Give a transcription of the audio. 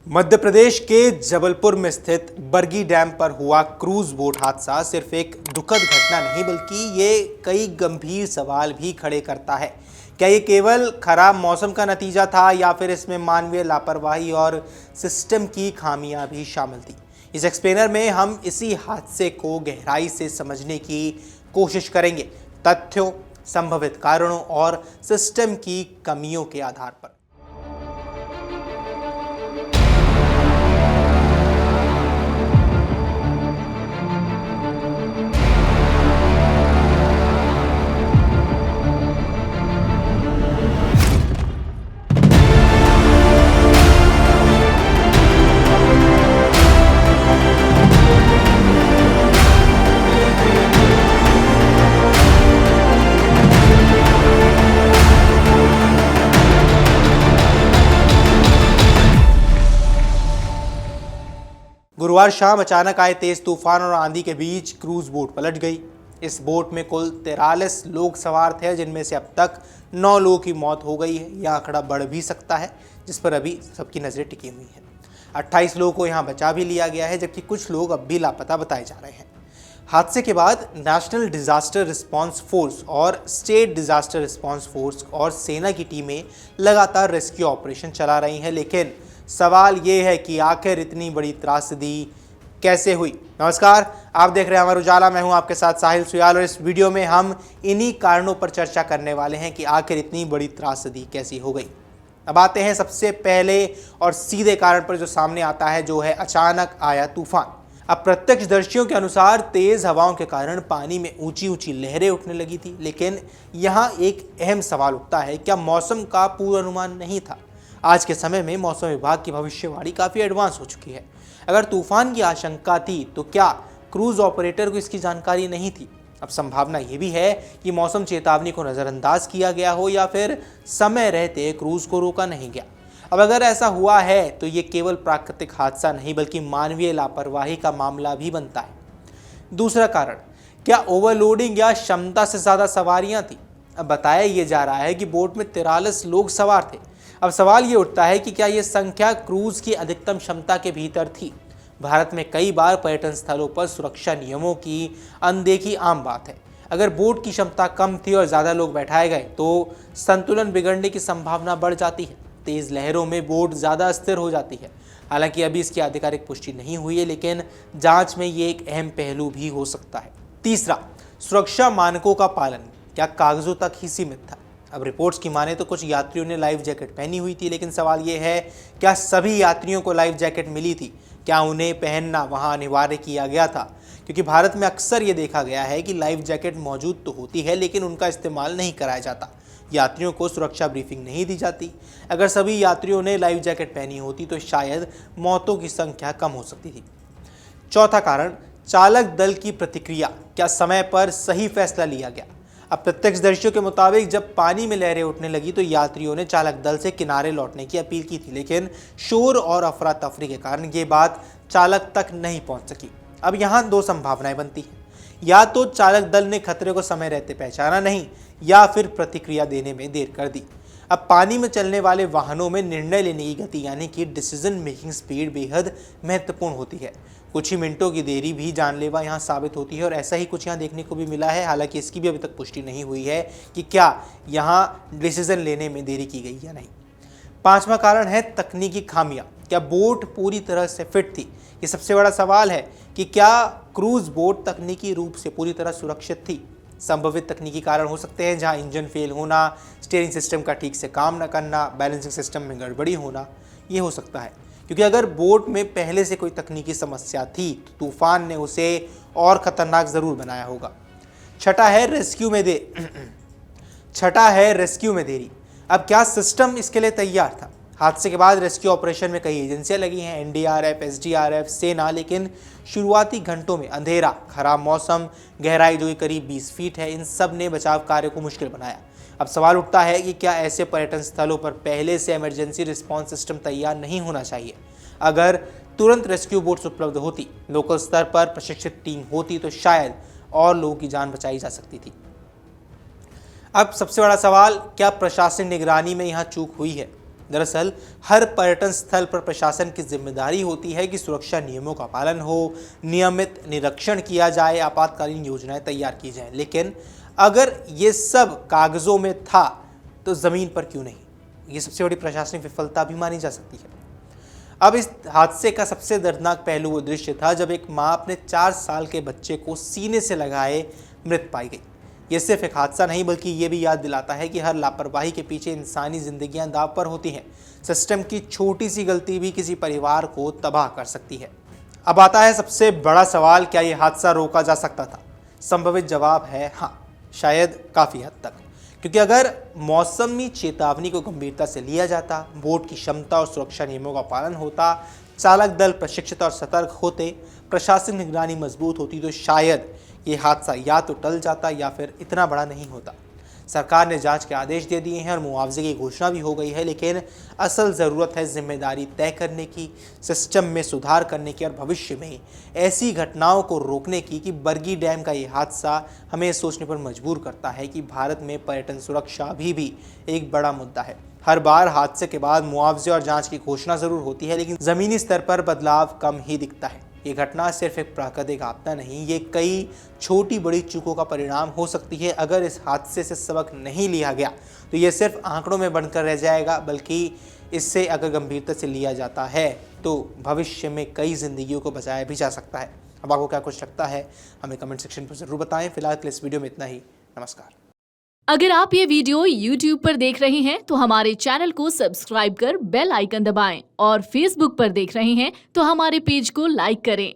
मध्य प्रदेश के जबलपुर में स्थित बरगी डैम पर हुआ क्रूज बोट हादसा सिर्फ एक दुखद घटना नहीं बल्कि ये कई गंभीर सवाल भी खड़े करता है। क्या ये केवल खराब मौसम का नतीजा था या फिर इसमें मानवीय लापरवाही और सिस्टम की खामियां भी शामिल थी? इस एक्सप्लेनर में हम इसी हादसे को गहराई से समझने की कोशिश करेंगे, तथ्यों, संभावित कारणों और सिस्टम की कमियों के आधार पर। गुरुवार शाम अचानक आए तेज तूफान और आंधी के बीच क्रूज बोट पलट गई। इस बोट में कुल 43 लोग सवार थे, जिनमें से अब तक 9 लोगों की मौत हो गई है। यह आंकड़ा बढ़ भी सकता है, जिस पर अभी सबकी नजरें टिकी हुई हैं। 28 लोगों को यहां बचा भी लिया गया है, जबकि कुछ लोग अब भी लापता बताए जा रहे हैं। हादसे के बाद नेशनल डिजास्टर रिस्पांस फोर्स और स्टेट डिजास्टर रिस्पांस फोर्स और सेना की टीमें लगातार रेस्क्यू ऑपरेशन चला रही हैं, लेकिन सवाल ये है कि आखिर इतनी बड़ी त्रासदी कैसे हुई। नमस्कार, आप देख रहे हैं अमर उजाला। मैं हूं आपके साथ साहिल सुयाल और इस वीडियो में हम इन्हीं कारणों पर चर्चा करने वाले हैं कि आखिर इतनी बड़ी त्रासदी कैसी हो गई। अब आते हैं सबसे पहले और सीधे कारण पर, जो सामने आता है, जो है अचानक आया तूफान। अब प्रत्यक्षदर्शियों के अनुसार तेज हवाओं के कारण पानी में ऊंची ऊंची लहरें उठने लगी थी, लेकिन यहाँ एक अहम सवाल उठता है, क्या मौसम का पूर्वानुमान नहीं था? आज के समय में मौसम विभाग की भविष्यवाणी काफ़ी एडवांस हो चुकी है। अगर तूफान की आशंका थी तो क्या क्रूज ऑपरेटर को इसकी जानकारी नहीं थी? अब संभावना ये भी है कि मौसम चेतावनी को नज़रअंदाज किया गया हो या फिर समय रहते क्रूज को रोका नहीं गया। अब अगर ऐसा हुआ है तो ये केवल प्राकृतिक हादसा नहीं बल्कि मानवीय लापरवाही का मामला भी बनता है। दूसरा कारण, क्या ओवरलोडिंग या क्षमता से ज़्यादा सवारियाँ थी? अब बताया ये जा रहा है कि बोट में 43 लोग सवार थे। अब सवाल ये उठता है कि क्या ये संख्या क्रूज की अधिकतम क्षमता के भीतर थी? भारत में कई बार पर्यटन स्थलों पर सुरक्षा नियमों की अनदेखी आम बात है। अगर बोट की क्षमता कम थी और ज़्यादा लोग बैठाए गए तो संतुलन बिगड़ने की संभावना बढ़ जाती है। तेज़ लहरों में बोट ज़्यादा अस्थिर हो जाती है। हालांकि अभी इसकी आधिकारिक पुष्टि नहीं हुई है, लेकिन जांच में ये एक अहम पहलू भी हो सकता है। तीसरा, सुरक्षा मानकों का पालन क्या कागजों तक ही सीमित था? अब रिपोर्ट्स की माने तो कुछ यात्रियों ने लाइफ जैकेट पहनी हुई थी, लेकिन सवाल ये है, क्या सभी यात्रियों को लाइफ जैकेट मिली थी? क्या उन्हें पहनना वहां अनिवार्य किया गया था? क्योंकि भारत में अक्सर ये देखा गया है कि लाइफ जैकेट मौजूद तो होती है, लेकिन उनका इस्तेमाल नहीं कराया जाता। यात्रियों को सुरक्षा ब्रीफिंग नहीं दी जाती। अगर सभी यात्रियों ने लाइफ जैकेट पहनी होती तो शायद मौतों की संख्या कम हो सकती थी। चौथा कारण, चालक दल की प्रतिक्रिया क्या समय पर सही फैसला लिया गया? अब प्रत्यक्षदर्शियों के मुताबिक जब पानी में लहरें उठने लगी तो यात्रियों ने चालक दल से किनारे लौटने की अपील की थी, लेकिन शोर और अफरा तफरी के कारण ये बात चालक तक नहीं पहुंच सकी। अब यहाँ 2 संभावनाएं बनती हैं, या तो चालक दल ने खतरे को समय रहते पहचाना नहीं या फिर प्रतिक्रिया देने में देर कर दी। अब पानी में चलने वाले वाहनों में निर्णय लेने की गति यानी कि डिसीजन मेकिंग स्पीड बेहद महत्वपूर्ण होती है। कुछ ही मिनटों की देरी भी जानलेवा यहाँ साबित होती है और ऐसा ही कुछ यहाँ देखने को भी मिला है। हालांकि इसकी भी अभी तक पुष्टि नहीं हुई है कि क्या यहाँ डिसीजन लेने में देरी की गई या नहीं। पांचवा कारण है तकनीकी खामियां। क्या बोट पूरी तरह से फिट थी? ये सबसे बड़ा सवाल है कि क्या क्रूज बोट तकनीकी रूप से पूरी तरह सुरक्षित थी? संभावित तकनीकी कारण हो सकते हैं, जहां इंजन फेल होना, स्टीयरिंग सिस्टम का ठीक से काम न करना, बैलेंसिंग सिस्टम में गड़बड़ी होना, ये हो सकता है। क्योंकि अगर बोट में पहले से कोई तकनीकी समस्या थी तो तूफान ने उसे और खतरनाक जरूर बनाया होगा। छठा है रेस्क्यू में देरी। अब क्या सिस्टम इसके लिए तैयार था? हादसे के बाद रेस्क्यू ऑपरेशन में कई एजेंसियां लगी हैं, एनडीआरएफ, एसडीआरएफ, सेना, लेकिन शुरुआती घंटों में अंधेरा, खराब मौसम, गहराई जो करीब 20 फीट है, इन सब ने बचाव कार्य को मुश्किल बनाया। अब सवाल उठता है कि क्या ऐसे पर्यटन स्थलों पर पहले से इमरजेंसी रिस्पांस सिस्टम तैयार नहीं होना चाहिए? अगर तुरंत रेस्क्यू बोट्स उपलब्ध होती, लोकल स्तर पर प्रशिक्षित टीम होती तो शायद और लोगों की जान बचाई जा सकती थी। अब सबसे बड़ा सवाल, क्या प्रशासनिक निगरानी में यहाँ चूक हुई है? दरअसल हर पर्यटन स्थल पर प्रशासन की जिम्मेदारी होती है कि सुरक्षा नियमों का पालन हो, नियमित निरीक्षण किया जाए, आपातकालीन योजनाएं तैयार की जाएं। लेकिन अगर ये सब कागजों में था तो ज़मीन पर क्यों नहीं? ये सबसे बड़ी प्रशासनिक विफलता भी मानी जा सकती है। अब इस हादसे का सबसे दर्दनाक पहलू वो दृश्य था जब एक मां अपने 4 साल के बच्चे को सीने से लगाए मृत पाई गई। ये सिर्फ एक हादसा नहीं बल्कि ये भी याद दिलाता है कि हर लापरवाही के पीछे इंसानी जिंदगियां दांव पर होती हैं। सिस्टम की छोटी सी गलती भी किसी परिवार को तबाह कर सकती है। अब आता है सबसे बड़ा सवाल, क्या ये हादसा रोका जा सकता था? संभवित जवाब है हाँ, शायद काफ़ी हद तक। क्योंकि अगर मौसमी चेतावनी को गंभीरता से लिया जाता, बोट की क्षमता और सुरक्षा नियमों का पालन होता, चालक दल प्रशिक्षित और सतर्क होते, प्रशासनिक निगरानी मजबूत होती, तो शायद ये हादसा या तो टल जाता या फिर इतना बड़ा नहीं होता। सरकार ने जांच के आदेश दे दिए हैं और मुआवजे की घोषणा भी हो गई है, लेकिन असल ज़रूरत है जिम्मेदारी तय करने की, सिस्टम में सुधार करने की और भविष्य में ऐसी घटनाओं को रोकने की। कि बरगी डैम का ये हादसा हमें सोचने पर मजबूर करता है कि भारत में पर्यटन सुरक्षा अभी भी एक बड़ा मुद्दा है। हर बार हादसे के बाद मुआवजे और जांच की घोषणा ज़रूर होती है, लेकिन ज़मीनी स्तर पर बदलाव कम ही दिखता है। ये घटना सिर्फ एक प्राकृतिक आपदा नहीं, ये कई छोटी बड़ी चूकों का परिणाम हो सकती है। अगर इस हादसे से सबक नहीं लिया गया तो ये सिर्फ आंकड़ों में बनकर रह जाएगा, बल्कि इससे अगर गंभीरता से लिया जाता है तो भविष्य में कई जिंदगियों को बचाया भी जा सकता है। अब आपको क्या कुछ लगता है हमें कमेंट सेक्शन पर जरूर बताएं। फिलहाल के इस वीडियो में इतना ही। नमस्कार। अगर आप ये वीडियो YouTube पर देख रहे हैं तो हमारे चैनल को सब्सक्राइब कर बेल आइकन दबाएं और Facebook पर देख रहे हैं तो हमारे पेज को लाइक करें।